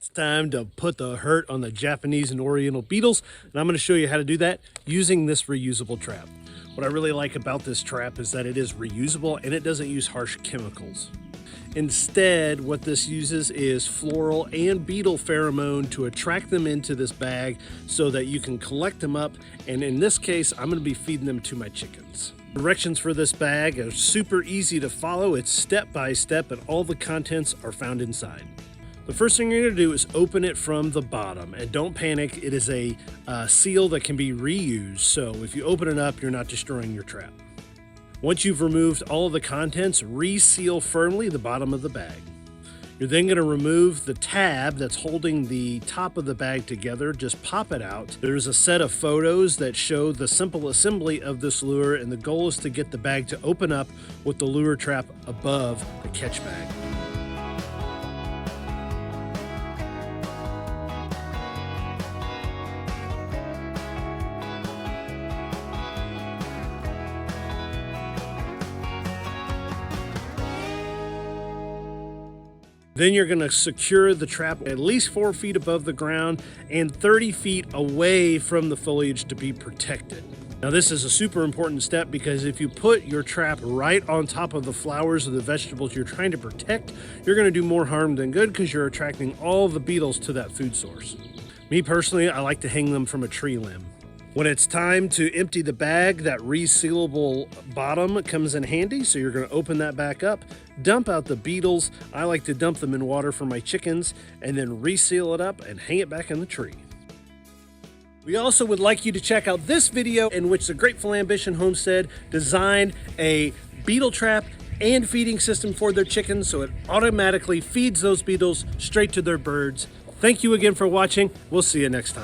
It's time to put the hurt on the Japanese and Oriental beetles, and I'm going to show you how to do that using this reusable trap. What I really like about this trap is that it is reusable and it doesn't use harsh chemicals. Instead, what this uses is floral and beetle pheromone to attract them into this bag so that you can collect them up, and in this case, I'm going to be feeding them to my chickens. Directions for this bag are super easy to follow. It's step by step and all the contents are found inside. The first thing you're going to do is open it from the bottom, and don't panic, it is a seal that can be reused, so if you open it up, you're not destroying your trap. Once you've removed all of the contents, reseal firmly the bottom of the bag. You're then going to remove the tab that's holding the top of the bag together. Just pop it out. There's a set of photos that show the simple assembly of this lure, and the goal is to get the bag to open up with the lure trap above the catch bag. Then you're going to secure the trap at least 4 feet above the ground and 30 feet away from the foliage to be protected. Now this is a super important step because if you put your trap right on top of the flowers or the vegetables you're trying to protect, you're going to do more harm than good because you're attracting all the beetles to that food source. Me personally, I like to hang them from a tree limb. When it's time to empty the bag, that resealable bottom comes in handy, so you're going to open that back up, dump out the beetles. I like to dump them in water for my chickens, and then reseal it up and hang it back in the tree. We also would like you to check out this video in which the Grateful Ambition Homestead designed a beetle trap and feeding system for their chickens, so it automatically feeds those beetles straight to their birds. Thank you again for watching. We'll see you next time.